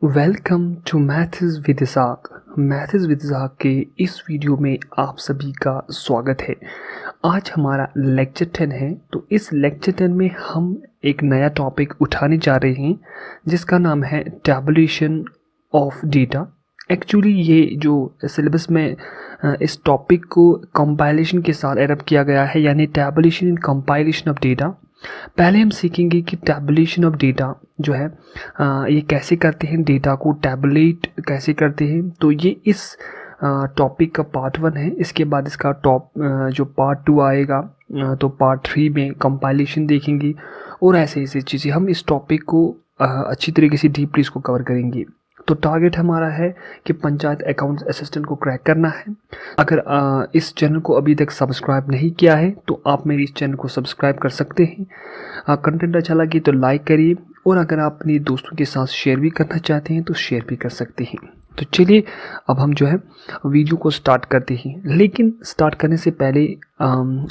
Welcome to maths with Isaq. Maths with Isaq के इस video में आप सभी का स्वागत है। आज हमारा लेक्चर 10 है। तो इस लेक्चर 10 में हम एक नया टॉपिक उठाने जा रहे हैं जिसका नाम है टैबुलेशन ऑफ डेटा। एक्चुअली ये जो सिलेबस में इस टॉपिक को कंपाइलेशन के साथ एडप्ट किया गया है, यानी tabulation in compilation of data. पहले हम सीखेंगे कि टैबुलेशन ऑफ डेटा जो है ये कैसे करते हैं, डेटा को टैबुलेट कैसे करते हैं। तो ये इस टॉपिक का पार्ट 1 है। इसके बाद इसका जो पार्ट 2 आएगा, तो पार्ट 3 में कंपाइलेशन देखेंगे और ऐसे ऐसी चीज़ें हम इस टॉपिक को अच्छी तरीके से डीपली इसको कवर करेंगे। तो टारगेट हमारा है कि पंचायत अकाउंट्स असिस्टेंट को क्रैक करना है। अगर इस चैनल को अभी तक सब्सक्राइब नहीं किया है तो आप मेरे इस चैनल को सब्सक्राइब कर सकते हैं। कंटेंट अच्छा लगे तो लाइक करिए, और अगर आप अपने दोस्तों के साथ शेयर भी करना चाहते हैं तो शेयर भी कर सकते हैं। तो चलिए अब हम जो है वीडियो को स्टार्ट करते हैं। लेकिन स्टार्ट करने से पहले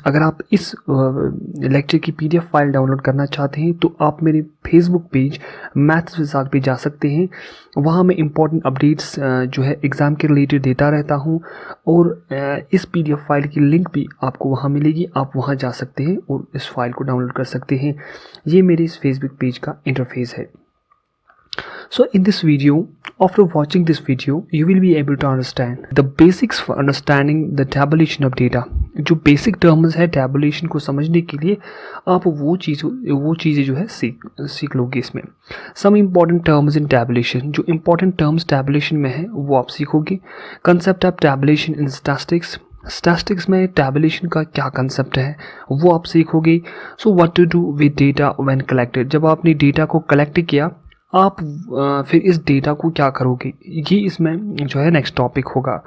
अगर आप इस लेक्चर की PDF फाइल डाउनलोड करना चाहते हैं तो आप मेरे Facebook page maths with Isaq पे जा सकते हैं। वहाँ मैं इम्पॉर्टेंट अपडेट्स जो है एग्ज़ाम के रिलेटेड देता रहता हूँ, और इस PDF फाइल की लिंक भी आपको वहाँ मिलेगी। आप वहाँ जा सकते हैं और इस फाइल को डाउनलोड कर सकते हैं। ये मेरे इस फेसबुक पेज का इंटरफेस है। So in this video, after watching this video, you will be able to understand the basics for understanding the tabulation of data। जो बेसिक टर्म्स है टैबुलेशन को समझने के लिए आप वो चीज़ें जो है सीख लोगे इसमें। Some important terms in tabulation, जो इम्पॉर्टेंट टर्म्स टैबुलेशन में है वो आप सीखोगे। Concept of tabulation in statistics, statistics में टैबुलेशन का क्या कंसेप्ट है वो आप सीखोगे। So what to do with data when collected, जब आपने डेटा को कलेक्ट किया आप फिर इस डेटा को क्या करोगे, ये इसमें जो है नेक्स्ट टॉपिक होगा।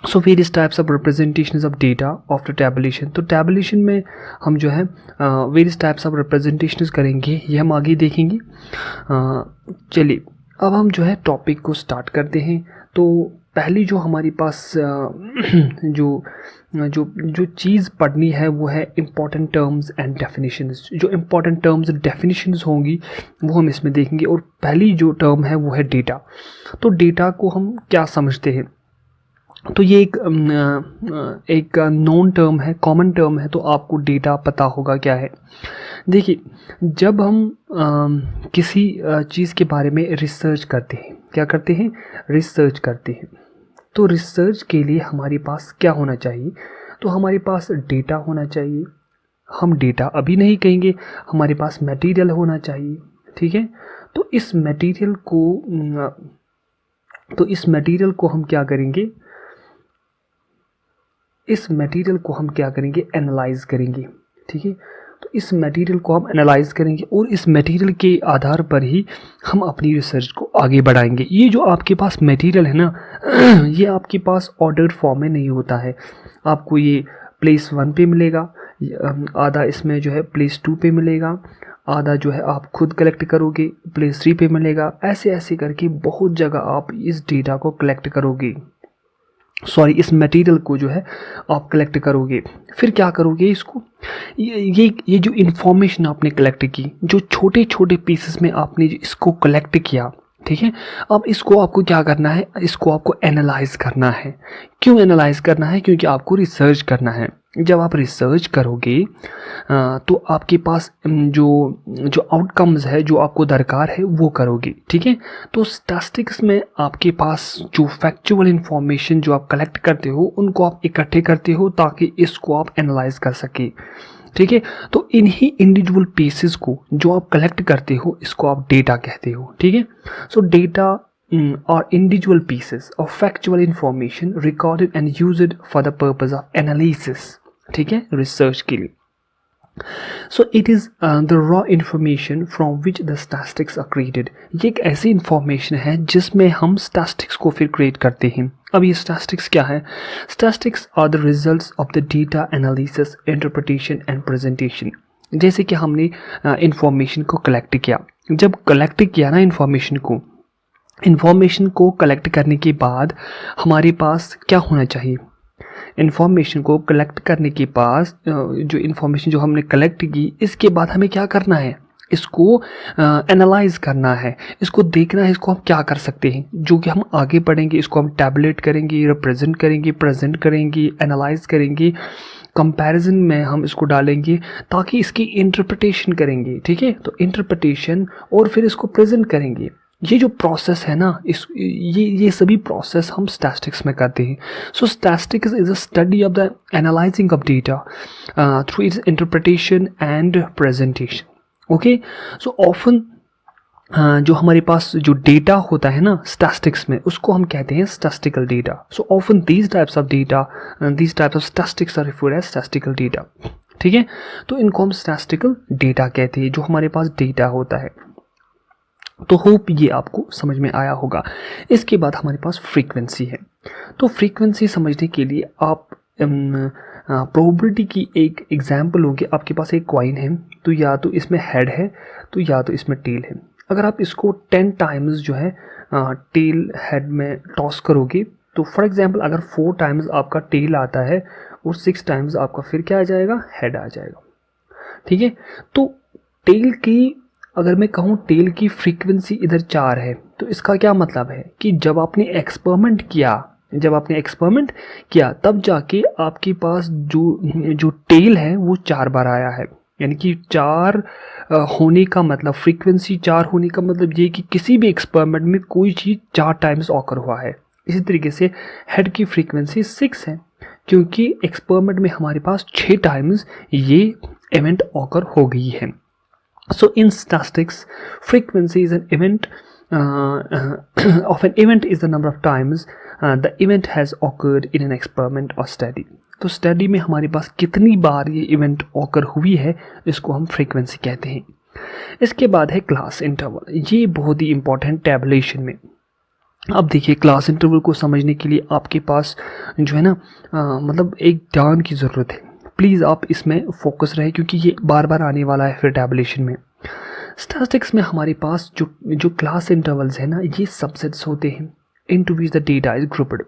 So various types of representation of data after tabulation. तो टैबुलेशन में हम जो है वेरियस टाइप्स ऑफ रिप्रेजेंटेशन करेंगे, ये हम आगे देखेंगे। चलिए अब हम जो है टॉपिक को स्टार्ट करते हैं। तो पहली जो हमारे पास जो चीज़ पढ़नी है वो है इम्पॉर्टेंट टर्म्स एंड डेफिनेशंस। जो इम्पॉर्टेंट टर्म्स एंड डेफिनेशंस होंगी वो हम इसमें देखेंगे। और पहली जो टर्म है वो है डेटा। तो डेटा को हम क्या समझते हैं, तो ये एक नॉन टर्म है, कॉमन टर्म है। तो आपको डेटा पता होगा क्या है। देखिए, जब हम किसी चीज़ के बारे में रिसर्च करते हैं, क्या करते हैं, रिसर्च करते हैं। तो रिसर्च के लिए हमारे पास क्या होना चाहिए, तो हमारे पास डेटा होना चाहिए। हम डेटा अभी नहीं कहेंगे, हमारे पास मटेरियल होना चाहिए, ठीक है। तो इस मटेरियल को हम क्या करेंगे, इस मटेरियल को हम क्या करेंगे, एनालाइज करेंगे, ठीक है। तो इस मटेरियल को हम एनालाइज करेंगे और इस मटेरियल के आधार पर ही हम अपनी रिसर्च को आगे बढ़ाएंगे। ये जो आपके पास मटेरियल है ना, ये आपके पास ऑर्डर्ड फॉर्म में नहीं होता है। आपको ये प्लेस 1 पे मिलेगा, आधा इसमें जो है प्लेस 2 पे मिलेगा, आधा जो है आप खुद कलेक्ट करोगे, प्लेस 3 पे मिलेगा। ऐसे ऐसे करके बहुत जगह आप इस डेटा को कलेक्ट करोगे, इस मटेरियल को जो है आप कलेक्ट करोगे। फिर क्या करोगे, इसको ये जो इन्फॉर्मेशन आपने कलेक्ट की, जो छोटे छोटे पीसेस में आपने इसको कलेक्ट किया, ठीक है। अब इसको आपको क्या करना है, इसको आपको एनालाइज करना है। क्यों एनालाइज करना है, क्योंकि आपको रिसर्च करना है। जब आप रिसर्च करोगे तो आपके पास जो आउटकम्स है, जो आपको दरकार है वो करोगे, ठीक है। तो स्टैटिस्टिक्स में आपके पास जो फैक्चुअल इंफॉर्मेशन जो आप कलेक्ट करते हो उनको आप इकट्ठे करते हो ताकि इसको आप एनालाइज कर सके, ठीक है। तो इन्हीं इंडिविजुअल पीसेस को जो आप कलेक्ट करते हो इसको आप डेटा कहते हो, ठीक है। सो डेटा और individual pieces of factual information recorded and used for the purpose of analysis, ठीक है, रिसर्च के लिए। So it is the raw information from which the statistics are created। ये एक ऐसी इंफॉर्मेशन है जिसमें हम स्टैटिस्टिक्स को फिर क्रिएट करते हैं। अब ये स्टैटिस्टिक्स क्या है, statistics are the results of the data analysis, interpretation and presentation. जैसे कि हमने इंफॉर्मेशन को कलेक्ट किया, जब कलेक्ट किया ना इन्फॉर्मेशन को कलेक्ट करने के बाद हमारे पास क्या होना चाहिए, इन्फॉर्मेशन को कलेक्ट करने के पास जो इन्फॉर्मेशन जो हमने कलेक्ट की, इसके बाद हमें क्या करना है, इसको एनालाइज करना है, इसको देखना है, इसको हम क्या कर सकते हैं, जो कि हम आगे पढ़ेंगे। इसको हम टैबलेट करेंगे, रिप्रेजेंट करेंगे, प्रेजेंट करेंगे, एनालाइज करेंगे, कंपैरिजन में हम इसको डालेंगे ताकि इसकी इंटरप्रिटेशन करेंगे। ठीक है, तो इंटरप्रिटेशन और फिर इसको प्रेजेंट करेंगे। ये जो प्रोसेस है ना, ये सभी प्रोसेस हम स्टैटिस्टिक्स में करते हैं। So statistics is a study of the analysing of data through its interpretation and presentation. Okay, so often जो हमारे पास जो डेटा होता है ना स्टैटिस्टिक्स में, उसको हम कहते हैं statistical data. So often these types of data, these types of statistics are referred as statistical data. ठीक है, तो इनको हम स्टैटिस्टिकल डेटा कहते हैं, जो हमारे पास डेटा होता है। तो होप ये आपको समझ में आया होगा। इसके बाद हमारे पास फ्रीक्वेंसी है। तो फ्रीक्वेंसी समझने के लिए आप प्रोबेबिलिटी की एक एग्जाम्पल होगी। आपके पास एक कॉइन है, तो या तो इसमें हेड है तो या तो इसमें टेल है। अगर आप इसको 10 टाइम्स जो है टेल हेड में टॉस करोगे, तो फॉर एग्जांपल अगर 4 टाइम्स आपका टेल आता है और 6 टाइम्स आपका फिर क्या आ जाएगा, हेड आ जाएगा। ठीक है, तो टेल की, अगर मैं कहूँ टेल की फ्रीक्वेंसी इधर 4 है, तो इसका क्या मतलब है कि जब आपने एक्सपेरिमेंट किया तब जाके आपके पास जो टेल है वो 4 बार आया है। यानी कि 4 होने का मतलब, फ्रीक्वेंसी 4 होने का मतलब ये कि किसी भी एक्सपेरिमेंट में कोई चीज़ 4 टाइम्स ऑकर हुआ है। इसी तरीके से हेड की फ्रीक्वेंसी 6 है, क्योंकि एक्सपेरिमेंट में हमारे पास 6 टाइम्स ये इवेंट ऑकर हो गई है। So in statistics frequency is an event of an event is the number of times the event has occurred in an experiment or study। तो स्टडी में हमारे पास कितनी बार ये इवेंट ऑकर हुई है, इसको हम फ्रीक्वेंसी कहते हैं। इसके बाद है क्लास इंटरवल। ये बहुत ही इंपॉर्टेंट टैबुलेशन में। अब देखिए, क्लास इंटरवल को समझने के लिए आपके पास जो है ना मतलब एक ध्यान की ज़रूरत है। प्लीज़ आप इसमें फोकस रहे, क्योंकि ये बार बार आने वाला है फिर टैबुलेशन में। स्टैटिस्टिक्स में हमारे पास जो क्लास इंटरवल्स है ना, ये सबसेट्स होते हैं into which the data is grouped.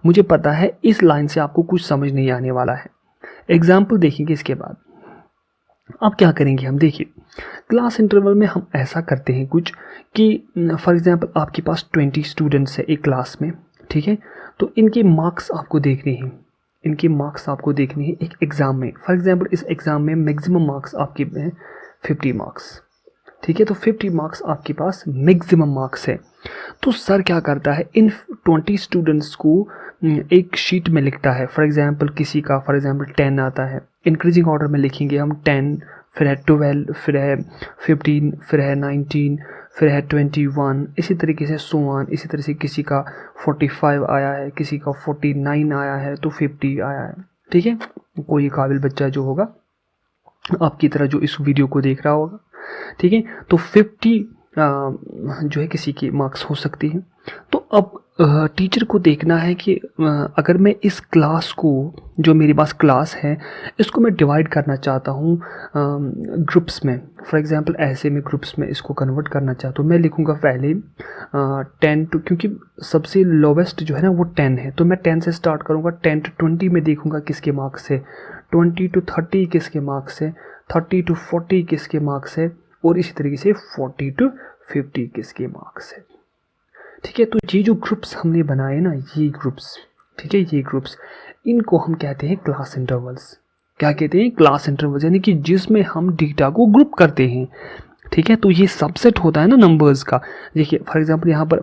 मुझे पता है इस लाइन से आपको कुछ समझ नहीं आने वाला है। एग्जाम्पल देखेंगे इसके बाद। अब क्या करेंगे हम, देखिए क्लास इंटरवल में हम ऐसा करते हैं कुछ कि फॉर एग्जांपल आपके पास 20 स्टूडेंट्स है एक क्लास में। ठीक है, तो इनके मार्क्स आपको देखने हैं, एक एग्ज़ाम में। फॉर एग्जांपल इस एग्ज़ाम में मैक्सिमम मार्क्स आपके हैं 50 मार्क्स। ठीक है, तो 50 मार्क्स आपके पास मैक्सिमम मार्क्स है। तो सर क्या करता है, इन 20 स्टूडेंट्स को एक शीट में लिखता है। फॉर एग्जांपल किसी का 10 आता है, इंक्रीजिंग ऑर्डर में लिखेंगे हम 10, फिर है 12, फिर है 15, फिर है 19, फिर है 21, इसी तरीके से सो ऑन। इसी तरह से किसी का 45 आया है, किसी का 49 आया है, तो 50 आया है। ठीक है, कोई काबिल बच्चा जो होगा आपकी तरह जो इस वीडियो को देख रहा होगा, ठीक है, तो 50 जो है किसी की मार्क्स हो सकती हैं। तो अब टीचर को देखना है कि अगर मैं इस क्लास को, जो मेरे पास क्लास है, इसको मैं डिवाइड करना चाहता हूँ ग्रुप्स में। फॉर एग्जांपल ऐसे में ग्रुप्स में इसको कन्वर्ट करना चाहता हूँ। मैं लिखूँगा पहले 10 टू, क्योंकि सबसे लोवेस्ट जो है ना वो 10 है, तो मैं 10 से स्टार्ट करूँगा। 10 टू 20 में देखूँगा किसके मार्क्स है, 20 टू 30 किसके मार्क्स है, 30 टू 40 किसके मार्क्स है, और इसी तरीके से 40 टू 50 किसके मार्क्स है। ठीक है, तो ये जो ग्रुप्स हमने बनाए ना, ये ग्रुप्स, ठीक है, ये ग्रुप्स, इनको हम कहते हैं क्लास इंटरवल्स। क्या कहते हैं, क्लास इंटरवल्स, यानी कि जिसमें हम डेटा को ग्रुप करते हैं। ठीक है, तो ये सबसेट होता है ना नंबर्स का। देखिए फॉर एग्जांपल यहाँ पर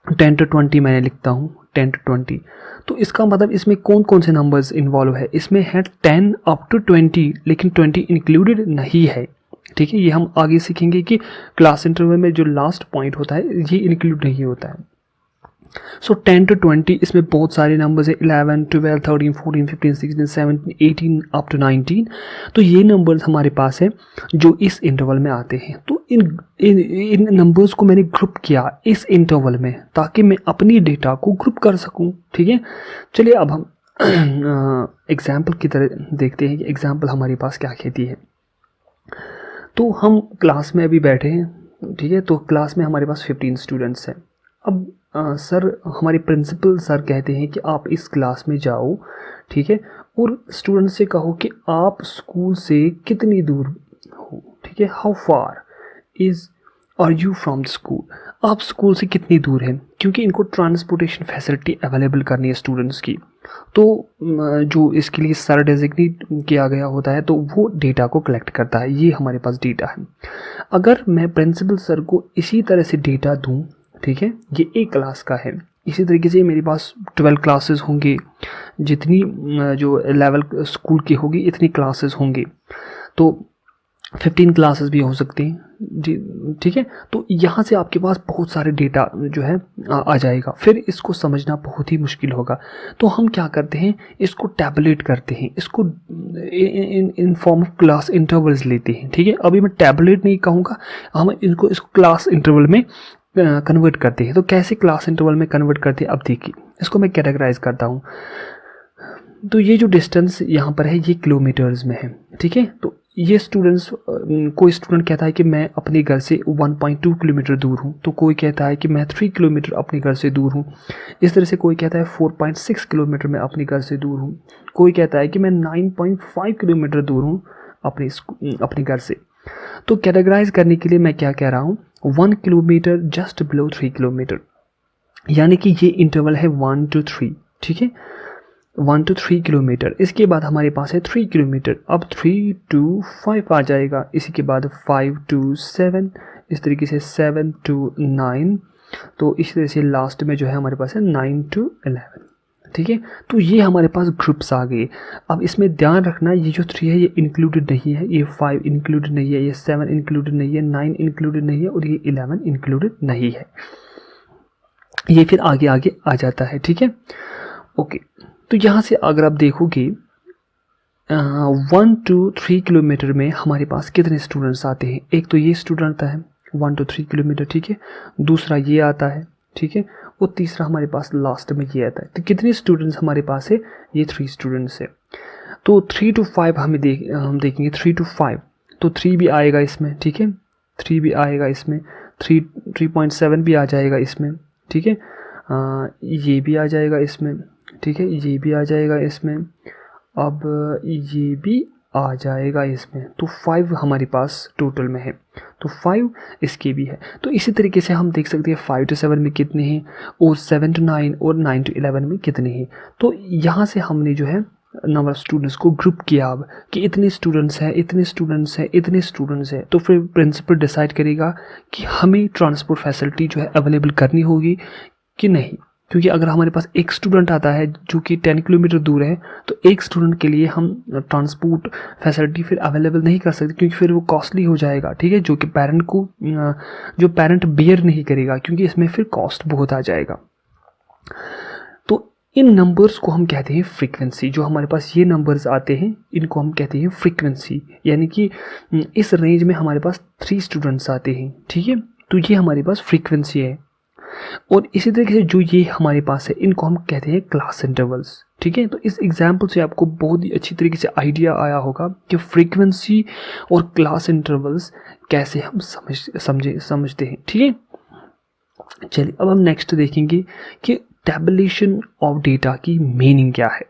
10 टू 20 मैंने लिखता हूँ, 10 टू 20, तो इसका मतलब इसमें कौन कौन से नंबर्स इन्वॉल्व है, इसमें है 10 अप टू 20, लेकिन 20 इंक्लूडेड नहीं है। ठीक है, ये हम आगे सीखेंगे कि क्लास इंटरवल में जो लास्ट पॉइंट होता है ये इंक्लूड नहीं होता है। सो 10 टू 20 इसमें बहुत सारे नंबर्स है, 11, 12, 13, 14, 15, 16, 17, 18 अप टू 19। तो ये नंबर्स हमारे पास है जो इस इंटरवल में आते हैं। तो इन नंबर्स को मैंने ग्रुप किया इस इंटरवल में, ताकि मैं अपनी डेटा को ग्रुप कर सकूं। ठीक है, चलिए अब हम एग्जाम्पल की तरह देखते हैं कि एग्जाम्पल हमारे पास क्या कहती है। तो हम क्लास में अभी बैठे हैं, ठीक है, तो क्लास में हमारे पास 15 स्टूडेंट्स हैं। अब सर, हमारे प्रिंसिपल सर कहते हैं कि आप इस क्लास में जाओ, ठीक है, और स्टूडेंट से कहो कि आप स्कूल से कितनी दूर हो। ठीक ठीक है, how far is are you from the school, आप स्कूल से कितनी दूर हैं, क्योंकि इनको ट्रांसपोर्टेशन फैसिलिटी अवेलेबल करनी है स्टूडेंट्स की। तो जो इसके लिए सर डेजिग्नेट किया गया होता है तो वो डेटा को कलेक्ट करता है। ये हमारे पास डेटा है। अगर मैं प्रिंसिपल सर को इसी तरह से डेटा दूं, ठीक है, ये एक क्लास का है, इसी तरीके से मेरे पास 12 क्लासेस होंगे, जितनी जो लेवल स्कूल की होगी इतनी क्लासेस होंगे, तो 15 क्लासेस भी हो सकती हैं जी, ठीक है। तो यहाँ से आपके पास बहुत सारे डेटा जो है आ जाएगा, फिर इसको समझना बहुत ही मुश्किल होगा। तो हम क्या करते हैं, इसको टैबलेट करते हैं, इसको in form of class intervals लेते हैं, ठीक है। अभी मैं टैबलेट नहीं कहूँगा, हम इसको क्लास इंटरवल में कन्वर्ट करते हैं। तो कैसे क्लास इंटरवल में कन्वर्ट करते हैं, अब देखिए इसको मैं कैटेगराइज करता हूँ। तो ये जो डिस्टेंस यहाँ पर है ये किलोमीटर्स में है, ठीक है। तो ये स्टूडेंट्स, कोई स्टूडेंट कहता है कि मैं अपने घर से 1.2 किलोमीटर दूर हूँ, तो कोई कहता है कि मैं 3 किलोमीटर अपने घर से दूर हूँ। इस तरह से कोई कहता है 4.6 किलोमीटर मैं अपने घर से दूर हूँ, कोई कहता है कि मैं 9.5 किलोमीटर दूर हूँ अपने घर से। तो कैटेगराइज करने के लिए मैं क्या कह रहा हूँ, 1 किलोमीटर जस्ट बिलो 3 किलोमीटर, यानी कि ये इंटरवल है 1 to 3, ठीक है, 1 to 3 किलोमीटर। इसके बाद हमारे पास है 3 किलोमीटर, अब 3 to 5 आ जाएगा, इसी के बाद 5 to 7, इस तरीके से 7 to 9, तो इस तरह से लास्ट में जो है हमारे पास है 9 to 11, ठीक है। तो ये हमारे पास ग्रुप्स आ गए। अब इसमें ध्यान रखना, ये जो 3 है ये इंक्लूडेड नहीं है, ये 5 इंक्लूडेड नहीं है, ये 7 इंक्लूडेड नहीं है, 9 इंक्लूडेड नहीं है और ये 11 इंक्लूडेड नहीं है। ये फिर आगे आगे आ जाता है, ठीक है, ओके। तो यहाँ से अगर आप देखोगे 1 to 3 किलोमीटर में हमारे पास कितने स्टूडेंट्स आते हैं, एक तो ये स्टूडेंट आता है 1 to 3 किलोमीटर, ठीक है, दूसरा ये आता है, ठीक है, और तीसरा हमारे पास लास्ट में ये आता है। तो कितने स्टूडेंट्स हमारे पास है, ये 3 स्टूडेंट्स है। तो 3 to 5 हम देखेंगे 3 to 5, तो 3 भी आएगा इसमें, ठीक है, 3 भी आएगा इसमें, 3.7 भी आ जाएगा इसमें, ठीक है, ये भी आ जाएगा इसमें, ठीक है, ये भी आ जाएगा इसमें, अब ये भी आ जाएगा इसमें। तो 5 हमारे पास टोटल में है, तो 5 इसके भी है। तो इसी तरीके से हम देख सकते हैं 5 to 7 में कितने हैं और 7 to 9 और 9 to 11 में कितने हैं। तो यहाँ से हमने जो है नंबर ऑफ स्टूडेंट्स को ग्रुप किया अब कि इतने स्टूडेंट्स हैं, इतने स्टूडेंट्स हैं, इतने स्टूडेंट्स हैं। तो फिर प्रिंसिपल डिसाइड करेगा कि हमें ट्रांसपोर्ट फैसिलिटी जो है अवेलेबल करनी होगी कि नहीं, क्योंकि अगर हमारे पास एक स्टूडेंट आता है जो कि 10 किलोमीटर दूर है, तो एक स्टूडेंट के लिए हम ट्रांसपोर्ट फैसिलिटी फिर अवेलेबल नहीं कर सकते, क्योंकि फिर वो कॉस्टली हो जाएगा, ठीक है, जो कि जो पेरेंट बेयर नहीं करेगा, क्योंकि इसमें फिर कॉस्ट बहुत आ जाएगा। तो इन नंबर्स को हम कहते हैं फ्रीक्वेंसी। जो हमारे पास ये नंबर्स आते हैं इनको हम कहते हैं फ्रीक्वेंसी, यानी कि इस रेंज में हमारे पास 3 स्टूडेंट्स आते हैं, ठीक है, तो ये हमारे पास फ्रीक्वेंसी है। और इसी तरीके से जो ये हमारे पास है इनको हम कहते हैं क्लास इंटरवल्स, ठीक है। तो इस एग्जाम्पल से आपको बहुत ही अच्छी तरीके से आइडिया आया होगा कि फ्रीक्वेंसी और क्लास इंटरवल्स कैसे हम समझते हैं, ठीक है। चलिए अब हम नेक्स्ट देखेंगे कि टैबुलेशन ऑफ डेटा की मीनिंग क्या है,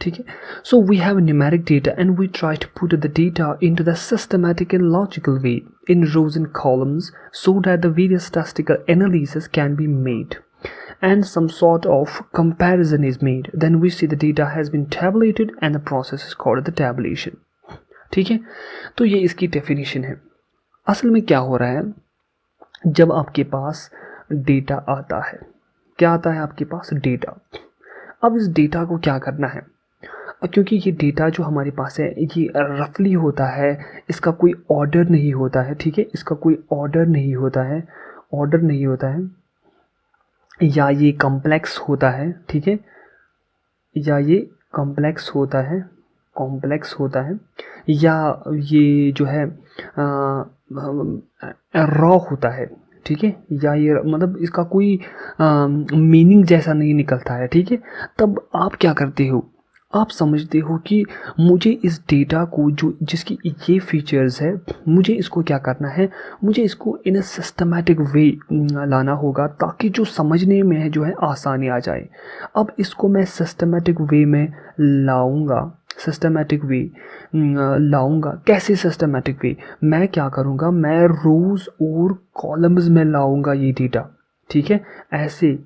ठीक है। So we have numeric data and we try to put the data into the systematic and logical way in rows and columns so that the various statistical analysis can be made and some sort of comparison is made. Then we see the data has been tabulated and the process is called the tabulation, ठीक है। तो ये इसकी definition है। असल में क्या हो रहा है, जब आपके पास डेटा आता है, क्या आता है आपके पास डेटा, अब इस डेटा को क्या करना है, क्योंकि ये डेटा जो हमारे पास है ये रफली होता है, इसका कोई ऑर्डर नहीं होता है, ठीक है, इसका कोई ऑर्डर नहीं होता है, या ये कॉम्प्लेक्स होता है, ठीक है, या ये कॉम्प्लेक्स होता है, या ये जो है रॉ होता है, ठीक है, या ये मतलब इसका कोई मीनिंग जैसा नहीं निकलता है, ठीक है। तब आप क्या करते हो, आप समझते हो कि मुझे इस डेटा को जो जिसकी ये फीचर्स है, मुझे इसको क्या करना है, मुझे इसको इन अ सिस्टमैटिक वे लाना होगा ताकि जो समझने में जो है आसानी आ जाए। अब इसको मैं सिस्टमैटिक वे में लाऊंगा सिस्टमेटिक वे लाऊंगा। कैसे सिस्टमेटिक वे? मैं क्या करूँगा, मैं रोज़ और कॉलम्स में लाऊंगा ये डेटा, ठीक है। ऐसे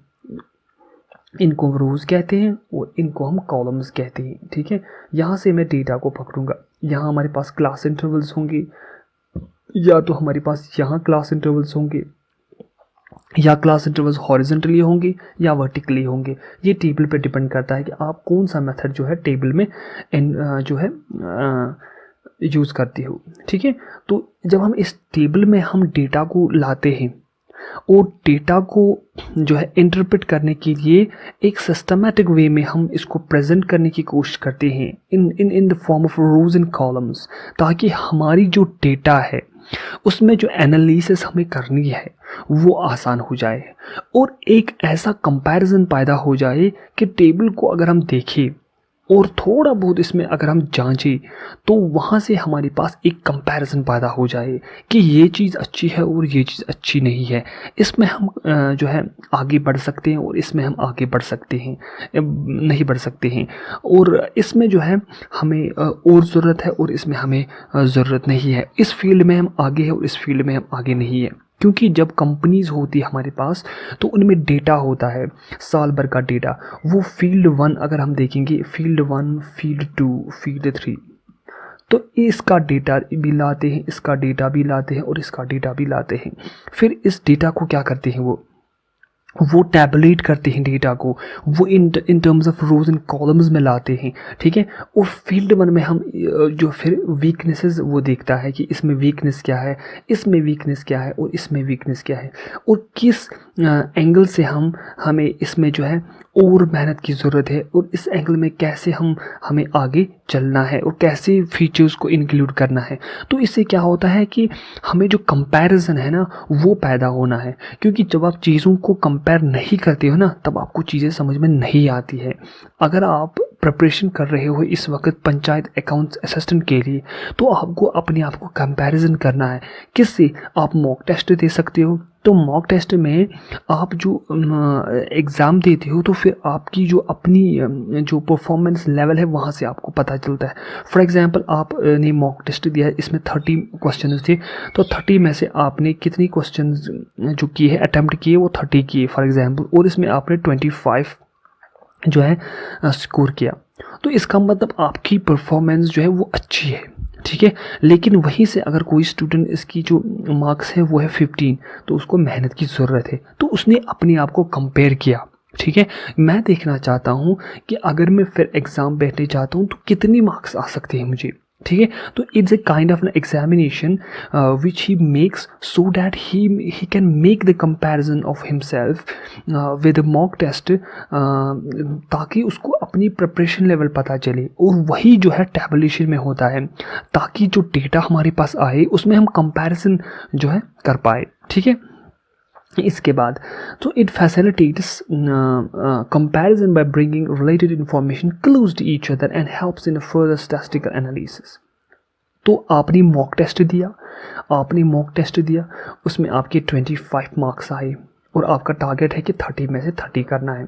इनको हम रोज़ कहते हैं और इनको हम कॉलम्स कहते हैं, ठीक है। यहाँ से मैं डेटा को पकड़ूंगा। यहाँ हमारे पास क्लास इंटरवल्स होंगे, या तो हमारे पास यहाँ क्लास इंटरवल्स होंगे, या क्लास इंटरवल्स हॉरिजॉन्टली होंगे या वर्टिकली होंगे। ये टेबल पे डिपेंड करता है कि आप कौन सा मेथड जो है टेबल में जो है यूज़ करते हो, ठीक है। तो जब हम इस टेबल में हम डेटा को लाते हैं और डेटा को जो है इंटरप्रेट करने के लिए एक सिस्टमेटिक वे में हम इसको प्रेजेंट करने की कोशिश करते हैं in the form of rose and columns, ताकि हमारी जो डेटा है उसमें जो एनालिसिस हमें करनी है वो आसान हो जाए और एक ऐसा कंपैरिजन पैदा हो जाए कि टेबल को अगर हम देखें और थोड़ा बहुत इसमें अगर हम जांचें तो वहाँ से हमारे पास एक कंपैरिजन पैदा हो जाए कि ये चीज़ अच्छी है और ये चीज़ अच्छी नहीं है। इसमें हम जो है आगे बढ़ सकते हैं और इसमें हम आगे बढ़ सकते हैं, नहीं बढ़ सकते हैं, और इसमें जो है हमें और ज़रूरत है और इसमें हमें ज़रूरत नहीं है। इस फील्ड में हम आगे हैं और इस फील्ड में हम आगे नहीं है। क्योंकि जब कंपनीज़ होती है हमारे पास तो उनमें डेटा होता है, साल भर का डेटा। वो फील्ड 1 अगर हम देखेंगे, फील्ड 1, फील्ड 2, फील्ड 3, तो इसका डेटा भी लाते हैं, इसका डेटा भी लाते हैं और इसका डेटा भी लाते हैं। फिर इस डेटा को क्या करते हैं, वो टैबुलेट करते हैं डेटा को, वो in terms of rose and columns में लाते हैं, ठीक है। और फील्ड 1 में हम जो फिर वीकनेसेस वो देखता है कि इसमें वीकनेस क्या है, इसमें वीकनेस क्या है और इसमें वीकनेस क्या है, और किस एंगल से हमें इसमें जो है और मेहनत की ज़रूरत है और इस एंगल में कैसे हमें आगे चलना है और कैसे फीचर्स को इंक्लूड करना है। तो इससे क्या होता है कि हमें जो कंपैरिजन है ना वो पैदा होना है, क्योंकि जब आप चीज़ों को कंपेयर नहीं करते हो ना तब आपको चीज़ें समझ में नहीं आती है। अगर आप प्रिपरेशन कर रहे हो इस वक्त पंचायत अकाउंट्स असिस्टेंट के लिए तो आपको अपने आप को कंपैरिजन करना है। किससे? आप मॉक टेस्ट दे सकते हो, तो मॉक टेस्ट में आप जो एग्ज़ाम देते हो तो फिर आपकी जो अपनी जो परफॉर्मेंस लेवल है वहाँ से आपको पता चलता है। फॉर एग्ज़ाम्पल आपने मॉक टेस्ट दिया है, इसमें 30 क्वेश्चन थे, तो 30 में से आपने कितनी क्वेश्चन जो किए हैं अटैम्प्ट किए, वो 30 किए फॉर एग्ज़ाम्पल, और इसमें आपने 25 जो है स्कोर किया। तो इसका मतलब आपकी परफॉर्मेंस जो है वो अच्छी है, ठीक है। लेकिन वहीं से अगर कोई स्टूडेंट इसकी जो मार्क्स है वो है 15, तो उसको मेहनत की ज़रूरत है, तो उसने अपने आप को कंपेयर किया, ठीक है। मैं देखना चाहता हूँ कि अगर मैं फिर एग्ज़ाम बैठने चाहता हूँ तो कितनी मार्क्स आ सकते हैं मुझे, ठीक है। तो it's a kind of an examination which he makes so that he can make the comparison of himself with mock test, ताकि उसको अपनी प्रिपरेशन लेवल पता चले, और वही जो है टैबुलेशन में होता है ताकि जो डेटा हमारे पास आए उसमें हम कंपैरिजन जो है कर पाए, ठीक है। इसके बाद तो it facilitates comparison by bringing related information close to each other and helps in further statistical analysis. तो आपने मॉक टेस्ट दिया, उसमें आपके 25 मार्क्स आए और आपका टारगेट है कि 30 में से 30 करना है।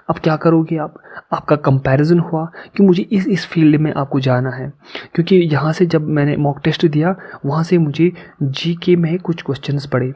अब क्या करोगे आप? आपका कंपैरिजन हुआ कि मुझे इस फील्ड में आपको जाना है, क्योंकि यहाँ से जब मैंने मॉक टेस्ट दिया वहाँ से मुझे जीके में कुछ क्वेश्चंस पड़े,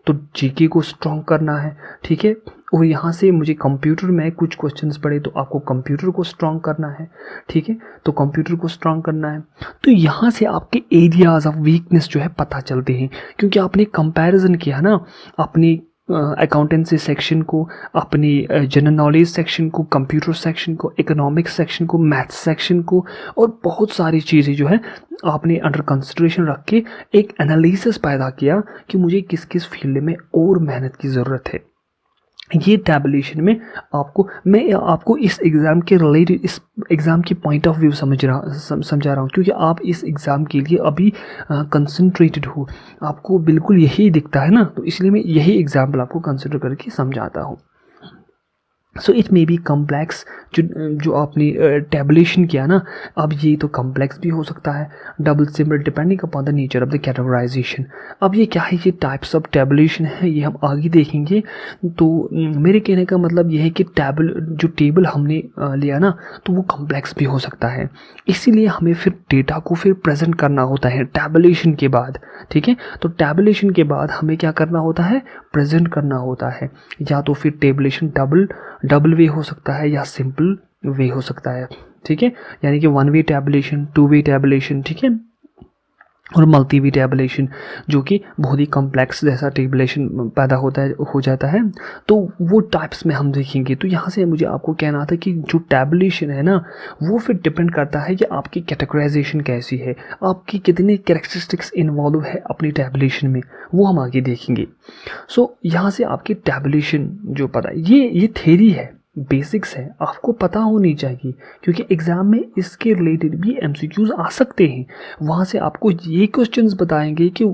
तो जीके को स्ट्रॉन्ग करना है, ठीक है। और यहाँ से मुझे कंप्यूटर में कुछ क्वेश्चंस पड़े, तो आपको कंप्यूटर को स्ट्रॉन्ग करना है, ठीक है। तो कंप्यूटर को स्ट्रॉन्ग करना है, तो यहाँ से आपके एरियाज ऑफ वीकनेस जो है पता चलते हैं, क्योंकि आपने कंपैरिजन किया ना अपनी अकाउंटेंसी सेक्शन को, अपनी जनरल नॉलेज सेक्शन को, कंप्यूटर सेक्शन को, इकोनॉमिक्स सेक्शन को, मैथ्स सेक्शन को, और बहुत सारी चीज़ें जो है आपने अंडर कंसिडरेशन रख के एक एनालिसिस पैदा किया कि मुझे किस किस फील्ड में और मेहनत की ज़रूरत है। ये टैबुलेशन में मैं आपको इस एग्ज़ाम के रिलेटेड, इस एग्ज़ाम की पॉइंट ऑफ व्यू समझा रहा हूँ, क्योंकि आप इस एग्ज़ाम के लिए अभी कंसंट्रेटेड हो, आपको बिल्कुल यही दिखता है ना, तो इसलिए मैं यही एग्जाम्पल आपको कंसिडर करके समझाता हूँ। So it may be complex. जो आपने टेबुलेशन किया ना, अब ये तो कम्प्लेक्स भी हो सकता है, double symbol depending upon the nature of the categorization. अब ये क्या है, ये टाइप्स ऑफ टेबुलेशन है, ये हम आगे देखेंगे। तो मेरे कहने का मतलब ये है कि जो टेबल हमने लिया ना, तो वो कम्प्लेक्स भी हो सकता है, इसीलिए हमें फिर डेटा को फिर प्रेजेंट करना होता है टेबुलेशन के बाद। ठीक है, तो टेबुलेशन के बाद हमें क्या करना होता है, प्रेजेंट करना होता है। या तो फिर टेबुलेशन डबल वे हो सकता है या सिंपल वे हो सकता है। ठीक है, यानी कि 1 वे टैबुलेशन, 2 वे टैबुलेशन, ठीक है, और मल्टी वे टैबुलेशन, जो कि बहुत ही कॉम्प्लेक्स जैसा टैबुलेशन पैदा होता है, हो जाता है। तो वो टाइप्स में हम देखेंगे। तो यहाँ से मुझे आपको कहना था कि जो टैबुलेशन है ना, वो फिर डिपेंड करता है कि आपकी कैटेगराइजेशन कैसी है, आपकी कितने कैरेक्टरिस्टिक्स इन्वॉल्व है अपनी टैबुलेशन में, वो हम आगे देखेंगे। सो यहाँ से आपकी टैबुलेशन जो पता है, ये थ्योरी है, बेसिक्स है, आपको पता होनी चाहिए, क्योंकि एग्ज़ाम में इसके रिलेटेड भी एमसीक्यूज आ सकते हैं। वहाँ से आपको ये क्वेश्चंस बताएंगे कि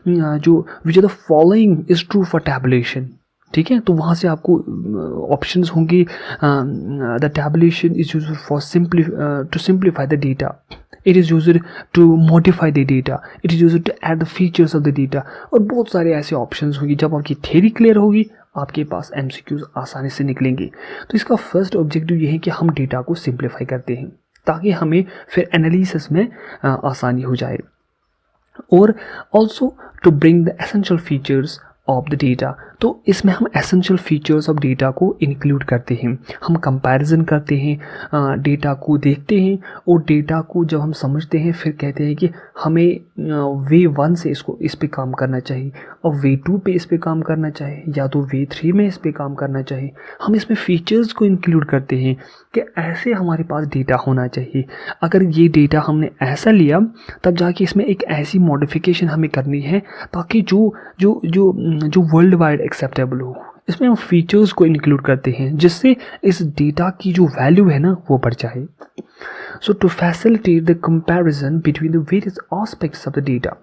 जो which are the following is true for tabulation. ठीक है, तो वहाँ से आपको ऑप्शंस होंगे, the tabulation is used for to simplify the data, it is used to modify the data, it is used to add the features of the data, और बहुत सारे ऐसे ऑप्शंस होंगे। जब आपकी थ्योरी क्लियर होगी, आपके पास एमसीक्यूज आसानी से निकलेंगे। तो इसका फर्स्ट ऑब्जेक्टिव ये है कि हम डेटा को सिंप्लीफाई करते हैं, ताकि हमें फिर एनालिसिस में आसानी हो जाए, और also to bring the essential features of the data. तो इसमें हम एसेंशियल फीचर्स ऑफ डेटा को इंक्लूड करते हैं, हम कंपैरिजन करते हैं, डेटा को देखते हैं, और डेटा को जब हम समझते हैं फिर कहते हैं कि हमें वे 1 से इस पे काम करना चाहिए, और वे 2 पे इस पे काम करना चाहिए, या तो वे 3 में इस पे काम करना चाहिए। हम इसमें फीचर्स को इंक्लूड करते हैं कि ऐसे हमारे पास डेटा होना चाहिए। अगर ये डेटा हमने ऐसा लिया, तब जाके इसमें एक ऐसी मॉडिफिकेशन हमें करनी है ताकि जो वर्ल्ड वाइड एक्सेप्टेबल हो। इसमें हम फीचर्स को इंक्लूड करते हैं, जिससे इस डेटा की जो वैल्यू है ना, वो बढ़ जाए। So to facilitate the comparison between the various aspects of the data,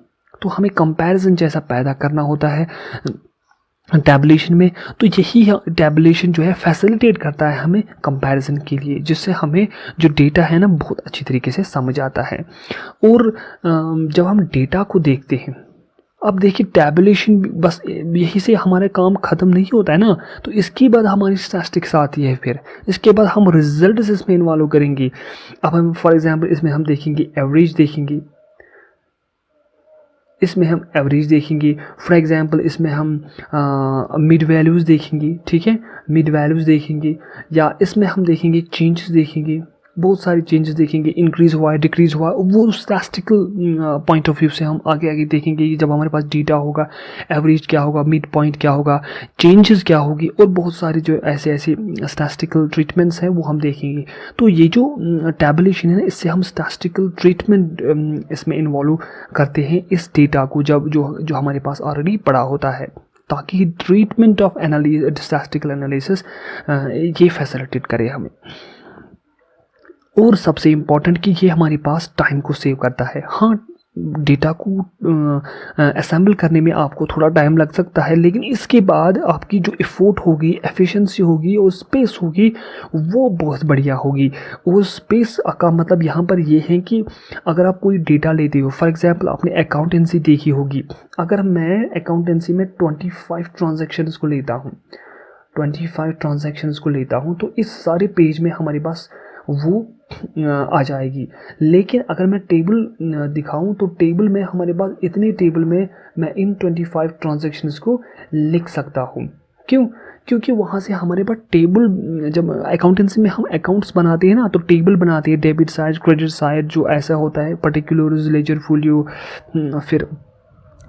तो हमें कंपैरिजन जैसा पैदा करना होता है टैबुलेशन में। तो यही टैबुलेशन जो है फैसिलिटेट करता है हमें कंपैरिजन के लिए, जिससे हमें जो डेटा है ना, बहुत अच्छी तरीके से समझ आता है। और जब हम डेटा को देखते हैं, अब देखिए टैबुलेशन बस यही से हमारा काम ख़त्म नहीं होता है ना, तो इसके बाद हमारी स्टैटिस्टिक्स आती है, फिर इसके बाद हम रिजल्ट्स इसमें इन्वॉल्व करेंगे। अब हम फॉर एग्जांपल इसमें हम देखेंगे एवरेज देखेंगे, इसमें हम एवरेज देखेंगे, फॉर एग्जांपल इसमें हम मिड वैल्यूज़ देखेंगे। ठीक है, मिड वैल्यूज़ देखेंगे, या इसमें हम देखेंगे चेंजेस देखेंगे, बहुत सारे चेंजेस देखेंगे, इंक्रीज़ हुआ है, डिक्रीज़ हुआ है, वो स्टैटिस्टिकल पॉइंट ऑफ व्यू से हम आगे देखेंगे कि जब हमारे पास डेटा होगा, एवरेज क्या होगा, मिड पॉइंट क्या होगा, चेंजेस क्या होगी, और बहुत सारे जो ऐसे स्टैटिस्टिकल ट्रीटमेंट्स हैं वो हम देखेंगे। तो ये जो टैबुलेशन है ना, इससे हम स्टैटिस्टिकल ट्रीटमेंट इसमें इन्वॉल्व करते हैं इस डेटा को, जब जो हमारे पास ऑलरेडी पड़ा होता है, ताकि ट्रीटमेंट ऑफ स्टैटिस्टिकल एनालिसिस ये फैसिलिटेट करे हमें। और सबसे इम्पॉर्टेंट कि ये हमारे पास टाइम को सेव करता है। हाँ, डेटा को असेंबल करने में आपको थोड़ा टाइम लग सकता है, लेकिन इसके बाद आपकी जो एफर्ट होगी, एफिशिएंसी होगी और स्पेस होगी, वो बहुत बढ़िया होगी। वो स्पेस का मतलब यहाँ पर ये है कि अगर आप कोई डेटा लेते हो, फॉर एग्जांपल आपने अकाउंटेंसी देखी होगी, अगर मैं अकाउंटेंसी में 25 ट्रांजैक्शंस को लेता हूँ, 25 ट्रांजैक्शंस को लेता हूँ, तो इस सारे पेज में हमारे पास वो आ जाएगी। लेकिन अगर मैं टेबल दिखाऊं, तो टेबल में हमारे पास इतने टेबल में मैं इन 25 ट्रांजैक्शंस को लिख सकता हूं। क्यों? क्योंकि वहाँ से हमारे पास टेबल, जब अकाउंटेंसी में हम अकाउंट्स बनाते हैं ना, तो टेबल बनाते हैं, डेबिट साइड, क्रेडिट साइड, जो ऐसा होता है, पर्टिकुलर्स, लेजर फोलियो, फिर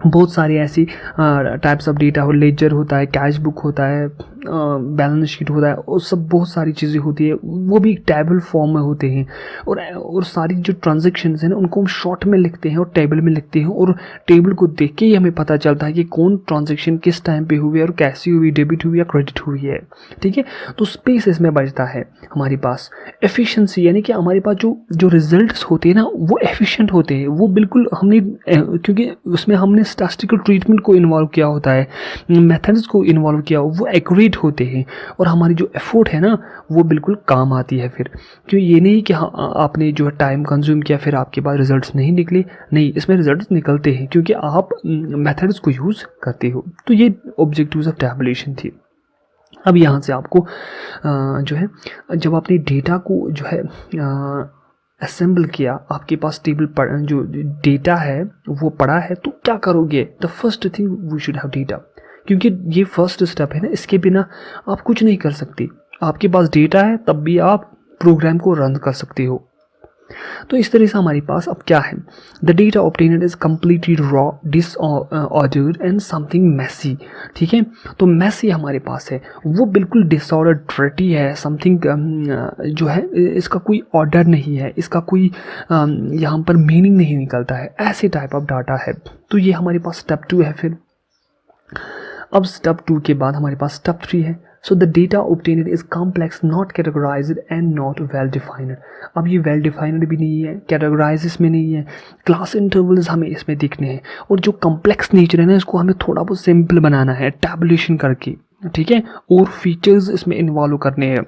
बहुत सारी ऐसी टाइप्स ऑफ डेटा हो, लेजर होता है, कैश बुक होता है, बैलेंस शीट होता है, और सब बहुत सारी चीज़ें होती है, वो भी टेबल फॉर्म में होते हैं। और सारी जो ट्रांजैक्शंस हैं ना, उनको हम शॉर्ट में लिखते हैं और टेबल में लिखते हैं, और टेबल को देख के ही हमें पता चलता है कि कौन ट्रांजैक्शन किस टाइम पे हुई है और कैसी हुई, डेबिट हुई या क्रेडिट हुई है। ठीक है, तो स्पेस इसमें बचता है हमारे पास। एफिशिएंसी यानी कि हमारे पास जो रिजल्ट्स होते हैं ना, वो एफिशिएंट होते हैं, वो बिल्कुल हमने, क्योंकि उसमें हमने स्टैटिस्टिकल ट्रीटमेंट को इन्वॉल्व किया होता है, मेथड्स को इन्वॉल्व किया हो, वो एक्यूरेट होते हैं और हमारी जो एफर्ट है ना वो बिल्कुल काम आती है फिर। क्यों ये नहीं कि हाँ आपने जो है टाइम कंज्यूम किया फिर आपके पास रिजल्ट्स नहीं निकले, नहीं, इसमें रिजल्ट्स निकलते हैं क्योंकि आप मेथड्स को यूज़ करते हो। तो ये ऑब्जेक्टिव्स ऑफ टैबुलेशन थी। अब यहाँ से आपको जो है जब आपने डेटा को जो है असेंबल किया, आपके पास टेबल जो डेटा है वो पड़ा है, तो क्या करोगे? The first thing we should have data, क्योंकि ये फर्स्ट स्टेप है ना, इसके बिना आप कुछ नहीं कर सकते। आपके पास डेटा है तब भी आप प्रोग्राम को रन कर सकते हो। तो इस तरह से हमारे पास अब क्या है, the data obtained is completely raw, disordered and something messy. ठीक है, तो मैसी हमारे पास है, वो बिल्कुल डिसऑर्डर्ड, डर्टी है, समथिंग जो है इसका कोई ऑर्डर नहीं है, इसका कोई यहाँ पर मीनिंग नहीं निकलता है, ऐसे टाइप ऑफ डाटा है। तो ये हमारे पास स्टेप 2 है। फिर अब स्टेप 2 के बाद हमारे पास स्टेप 3 है। So the data obtained is complex, not categorised and not well defined. अब ये वेल डिफाइंड भी नहीं है, कैटेगराइज इसमें नहीं है, क्लास इंटरवल्स हमें इसमें दिखने हैं, और जो कॉम्प्लेक्स नेचर है ना इसको हमें थोड़ा बहुत सिंपल बनाना है टैबुलेशन करके। ठीक है, और फीचर्स इसमें इन्वॉल्व करने हैं,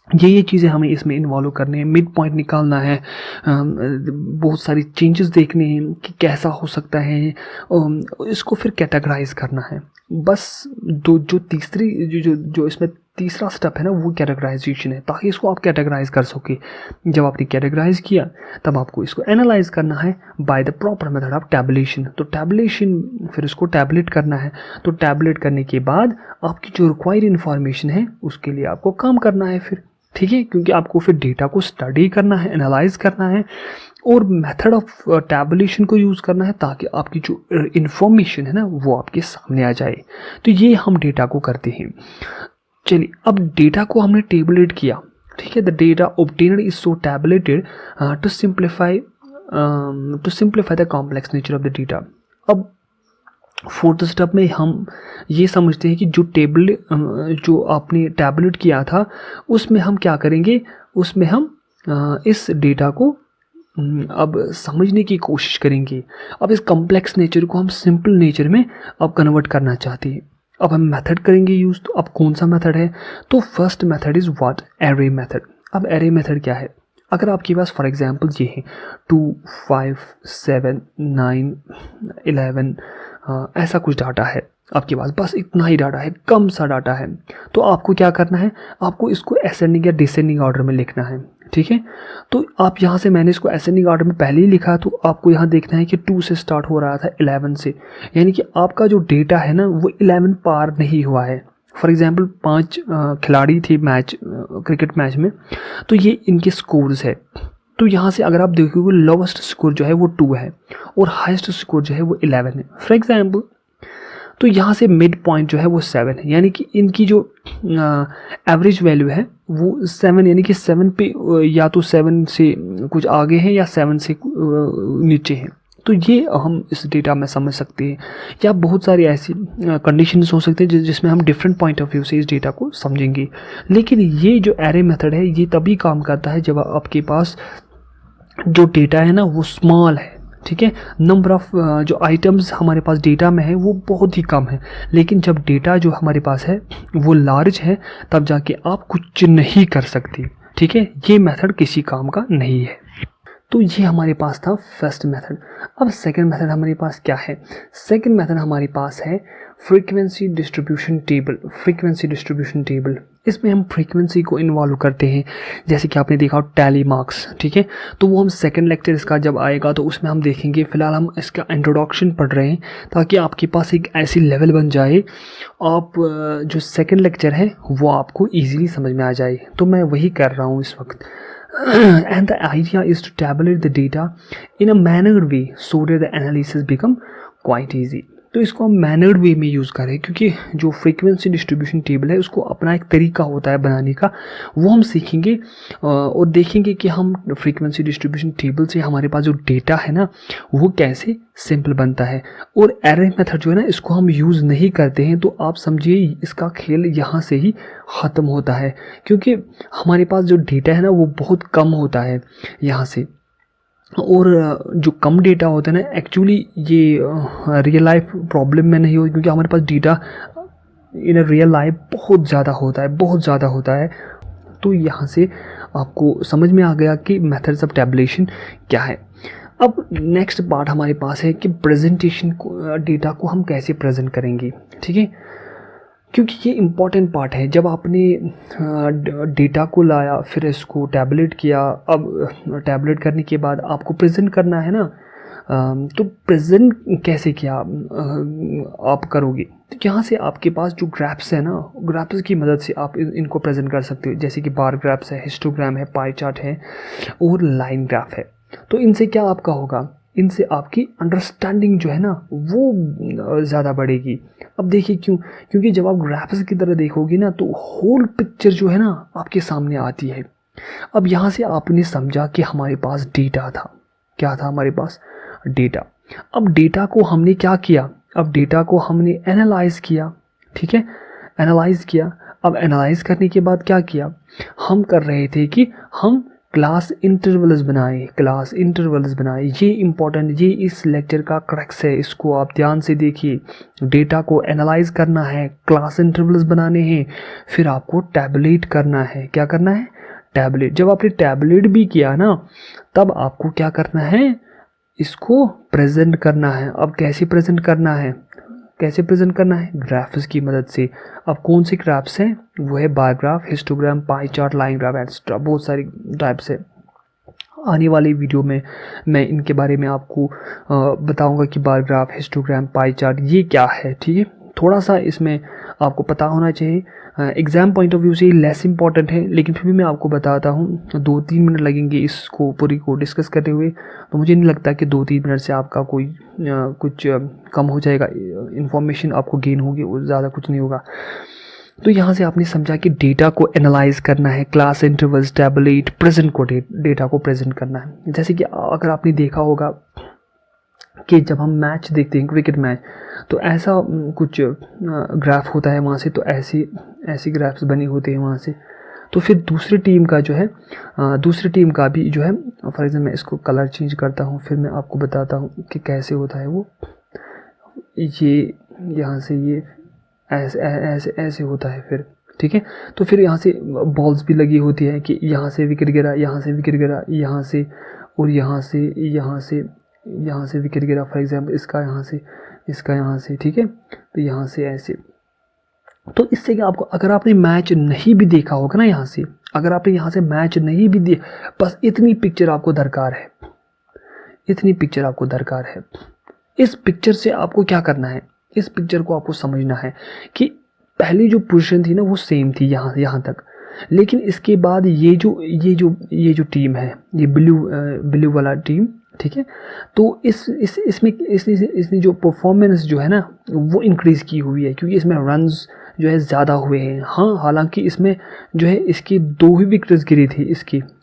ये चीज़ें हमें इसमें इन्वॉल्व करने हैं, मिड पॉइंट निकालना है, बहुत सारी चेंजेस देखने हैं कि कैसा हो सकता है, इसको फिर कैटेगराइज करना है। बस जो तीसरी जो इसमें तीसरा स्टेप है ना वो कैटेगराइजेशन है, ताकि इसको आप कैटेगराइज कर सके। जब आपने कैटेगराइज किया तब आपको इसको एनालाइज करना है by the proper method of tabulation. तो टैबुलेशन फिर इसको टैबुलेट करना है। तो टैबुलेट करने के बाद आपकी जो रिक्वायर्ड इन्फॉर्मेशन है उसके लिए आपको काम करना है फिर। ठीक है, क्योंकि आपको फिर डेटा को स्टडी करना है, एनालाइज करना है और मेथड ऑफ टैबुलेशन को यूज़ करना है, ताकि आपकी जो इन्फॉर्मेशन है ना वो आपके सामने आ जाए। तो ये हम डेटा को करते हैं। चलिए, अब डेटा को हमने टेबुलेट किया। ठीक है, the data obtained is so tabulated to simplify the complex nature of the data. अब फोर्थ स्टेप में हम ये समझते हैं कि जो आपने टैबुलेट किया था उसमें हम क्या करेंगे, उसमें हम इस डेटा को अब समझने की कोशिश करेंगे। अब इस कॉम्प्लेक्स नेचर को हम सिंपल नेचर में अब कन्वर्ट करना चाहते हैं। अब हम मेथड करेंगे यूज़। तो अब कौन सा मेथड है? तो first method is what? Array method. अब एरे मेथड क्या है? अगर आपके पास फॉर एग्जांपल ये है 2, 5, 7, 9, 11 ऐसा कुछ डाटा है आपके पास, बस इतना ही डाटा है, कम सा डाटा है, तो आपको क्या करना है, आपको इसको असेंडिंग या डिसेंडिंग ऑर्डर में लिखना है। ठीक है, तो आप यहाँ से, मैंने इसको असेंडिंग ऑर्डर में पहले ही लिखा, तो आपको यहाँ देखना है कि 2 से स्टार्ट हो रहा था 11 से, यानी कि आपका जो डेटा है ना वो 11 पार नहीं हुआ है। फॉर एग्जांपल 5 खिलाड़ी थे क्रिकेट मैच में, तो ये इनके स्कोर्स है। तो यहाँ से अगर आप देखोगे लोवेस्ट स्कोर जो है वो 2 है और हाईएस्ट स्कोर जो है वो 11 है फॉर एग्जांपल। तो यहाँ से मिड पॉइंट जो है वो 7 है, यानी कि इनकी जो एवरेज वैल्यू है वो 7, यानी कि 7 पे या तो 7 से कुछ आगे हैं या 7 से नीचे हैं। तो ये हम इस डेटा में समझ सकते हैं, या बहुत सारी ऐसी कंडीशंस हो सकते हैं जिसमें हम डिफरेंट पॉइंट ऑफ व्यू से इस डेटा को समझेंगे। लेकिन ये जो एरे मेथड है ये तभी काम करता है जब आपके पास जो डेटा है ना वो स्मॉल है। ठीक है, नंबर ऑफ जो आइटम्स हमारे पास डेटा में है वो बहुत ही कम है, लेकिन जब डेटा जो हमारे पास है वो लार्ज है तब जाके आप कुछ नहीं कर सकते। ठीक है, ये मेथड किसी काम का नहीं है। तो ये हमारे पास था फर्स्ट मेथड। अब सेकंड मेथड हमारे पास क्या है? सेकंड मेथड हमारे पास है frequency distribution table. Frequency distribution table, इसमें हम फ्रीक्वेंसी को इन्वॉल्व करते हैं, जैसे कि आपने देखा टैली मार्क्स। ठीक है, तो वो हम सेकंड लेक्चर इसका जब आएगा तो उसमें हम देखेंगे। फिलहाल हम इसका इंट्रोडक्शन पढ़ रहे हैं ताकि आपके पास एक ऐसी लेवल बन जाए, आप जो सेकंड लेक्चर है वो आपको ईजिली समझ में आ जाए। तो मैं वही कर रहा हूँ इस वक्त। And the idea is to tabulate the data in a mannered way so that the analysis become quite easy. तो इसको हम मैनर्ड वे में यूज़ करें, क्योंकि जो फ्रीक्वेंसी डिस्ट्रीब्यूशन टेबल है उसको अपना एक तरीका होता है बनाने का, वो हम सीखेंगे और देखेंगे कि हम फ्रीक्वेंसी डिस्ट्रीब्यूशन टेबल से हमारे पास जो डेटा है ना वो कैसे सिंपल बनता है। और एरे मेथड जो है ना इसको हम यूज़ नहीं करते हैं, तो आप समझिए इसका खेल यहाँ से ही ख़त्म होता है, क्योंकि हमारे पास जो डेटा है ना वो बहुत कम होता है यहाँ से। और जो कम डेटा होता है ना, एक्चुअली ये रियल लाइफ प्रॉब्लम में नहीं हो, क्योंकि हमारे पास डेटा इन रियल लाइफ बहुत ज़्यादा होता है, बहुत ज़्यादा होता है। तो यहाँ से आपको समझ में आ गया कि मेथड्स ऑफ टैबुलेशन क्या है। अब नेक्स्ट पार्ट हमारे पास है कि प्रेजेंटेशन को, डेटा को हम कैसे प्रेजेंट करेंगे, ठीक है, क्योंकि ये इम्पॉर्टेंट पार्ट है। जब आपने डेटा को लाया, फिर इसको टैबलेट किया, अब टैबलेट करने के बाद आपको प्रेजेंट करना है ना, तो प्रेजेंट कैसे किया आप करोगे, तो यहाँ से आपके पास जो ग्राफ्स है ना, ग्राफ्स की मदद से आप इनको प्रेजेंट कर सकते हो, जैसे कि बार ग्राफ्स है, हिस्टोग्राम है, पाई चार्ट है और लाइन ग्राफ है। तो इनसे क्या आपका होगा, इनसे आपकी अंडरस्टैंडिंग जो है ना वो ज़्यादा बढ़ेगी। अब देखिए क्यों, क्योंकि जब आप ग्राफ्स की तरह देखोगे ना तो होल पिक्चर जो है ना आपके सामने आती है। अब यहाँ से आपने समझा कि हमारे पास डेटा था, क्या था हमारे पास, डेटा। अब डेटा को हमने क्या किया, अब डेटा को हमने एनालाइज किया, ठीक है, एनालाइज किया। अब एनालाइज करने के बाद क्या किया, हम कर रहे थे कि हम क्लास इंटरवल्स बनाए, क्लास इंटरवल्स बनाए। ये इंपॉर्टेंट, ये इस लेक्चर का क्रक्स है, इसको आप ध्यान से देखिए। डेटा को एनालाइज करना है, क्लास इंटरवल्स बनाने हैं, फिर आपको टैबुलेट करना है। क्या करना है, टैबुलेट। जब आपने टैबुलेट भी किया ना, तब आपको क्या करना है, इसको प्रेजेंट करना है। अब कैसे प्रेजेंट करना है, कैसे प्रेजेंट करना है, ग्राफ्स की मदद से। अब कौन से ग्राफ्स हैं, वो है bar graph, histogram, pie chart, line graph etcetera, बहुत सारी टाइप्स है। आने वाली वीडियो में मैं इनके बारे में आपको बताऊंगा कि bar graph, histogram, pie chart ये क्या है, ठीक है। थोड़ा सा इसमें आपको पता होना चाहिए। एग्ज़ाम पॉइंट ऑफ व्यू से लेस इंपॉर्टेंट है, लेकिन फिर भी मैं आपको बताता हूँ। 2-3 मिनट लगेंगे इसको पूरी को डिस्कस करते हुए, तो मुझे नहीं लगता कि 2-3 मिनट से आपका कोई कुछ कम हो जाएगा, इन्फॉर्मेशन आपको गेन होगी, ज़्यादा कुछ नहीं होगा। तो यहाँ से आपने समझा कि डेटा को एनालाइज करना है, क्लास इंटरवल्स, टैबुलेट, प्रेजेंट को डेटा को प्रेजेंट करना है। जैसे कि अगर आपने देखा होगा कि जब हम मैच देखते हैं, क्रिकेट मैच, तो ऐसा कुछ ग्राफ होता है वहाँ से, तो ऐसी ग्राफ्स बनी होती हैं वहाँ से। तो फिर दूसरी टीम का जो है, दूसरी टीम का भी जो है, फॉर एग्जाम्पल मैं इसको कलर चेंज करता हूँ, फिर मैं आपको बताता हूँ कि कैसे होता है वो। ये यहाँ से ये ऐसे ऐसे ऐसे होता है फिर, ठीक है। तो फिर यहाँ से बॉल्स भी लगी होती है कि यहाँ से विकेट गिरा, यहाँ से विकेट गिरा, यहाँ से, और यहाँ से, यहाँ से, यहाँ से विकेट गिरा, फॉर एग्जाम्पल इसका यहाँ से, इसका यहाँ से, ठीक है। तो यहाँ से ऐसे। तो इससे क्या, आपको अगर आपने मैच नहीं भी देखा होगा ना, यहाँ से अगर आपने यहाँ से मैच नहीं भी देख, बस इतनी पिक्चर आपको दरकार है, इतनी पिक्चर आपको दरकार है। इस पिक्चर से आपको क्या करना है, इस पिक्चर को आपको समझना है कि पहली जो पोजीशन थी ना वो सेम थी यहाँ तक, लेकिन इसके बाद ये जो टीम है, ये ब्लू वाला टीम, ठीक है। तो इसने जो परफॉर्मेंस जो है ना वो इंक्रीज़ की हुई है, क्योंकि इसमें रन्स जो है ज़्यादा हुए हैं। हाँ, हालांकि इसमें जो है इसकी 2 ही विकेट्स गिरी थी,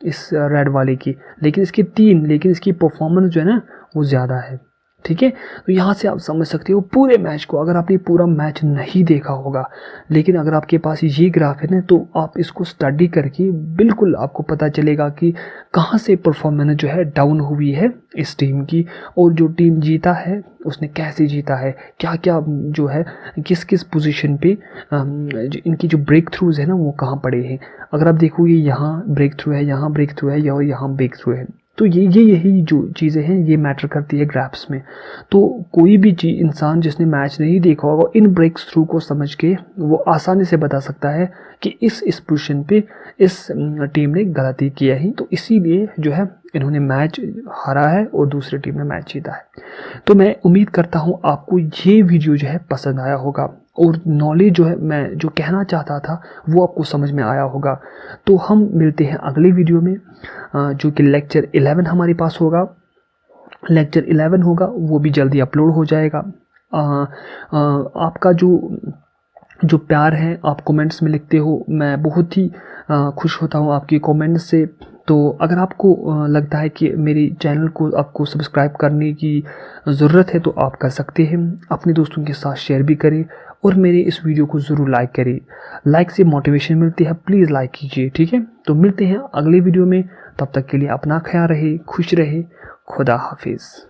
इस रेड वाले की, लेकिन इसकी 3, लेकिन इसकी परफॉर्मेंस जो है ना वो ज़्यादा है, ठीक है। तो यहाँ से आप समझ सकते हो पूरे मैच को। अगर आपने पूरा मैच नहीं देखा होगा, लेकिन अगर आपके पास ये ग्राफ है ना, तो आप इसको स्टडी करके बिल्कुल आपको पता चलेगा कि कहाँ से परफॉर्मेंस जो है डाउन हुई है इस टीम की, और जो टीम जीता है उसने कैसे जीता है, क्या क्या जो है, किस किस पोजीशन पे इनकी जो ब्रेक थ्रूज है ना वो कहाँ पड़े हैं। अगर आप देखोगे यहाँ ब्रेक थ्रू है, यहाँ ब्रेक थ्रू है, और यहाँ ब्रेक थ्रू है। तो यही जो चीज़ें हैं ये मैटर करती है ग्राफ्स में। तो कोई भी इंसान जिसने मैच नहीं देखा होगा, इन ब्रेक्स थ्रू को समझ के वो आसानी से बता सकता है कि इस पोजीशन पे इस टीम ने गलती किया ही, तो इसीलिए जो है इन्होंने मैच हारा है और दूसरी टीम ने मैच जीता है। तो मैं उम्मीद करता हूँ आपको ये वीडियो जो है पसंद आया होगा, और नॉलेज जो है मैं जो कहना चाहता था वो आपको समझ में आया होगा। तो हम मिलते हैं अगले वीडियो में, जो कि लेक्चर 11 हमारे पास होगा। लेक्चर 11 होगा, वो भी जल्दी अपलोड हो जाएगा। आपका जो प्यार है आप कमेंट्स में लिखते हो, मैं बहुत ही खुश होता हूँ आपकी कमेंट्स से। तो अगर आपको लगता है कि मेरी चैनल को आपको सब्सक्राइब करने की ज़रूरत है तो आप कर सकते हैं, अपने दोस्तों के साथ शेयर भी करें, और मेरे इस वीडियो को ज़रूर लाइक करें। लाइक से मोटिवेशन मिलती है, प्लीज़ लाइक कीजिए, ठीक है। तो मिलते हैं अगले वीडियो में, तब तक के लिए अपना ख्याल रहे, खुश रहे, खुदा हाफिज़।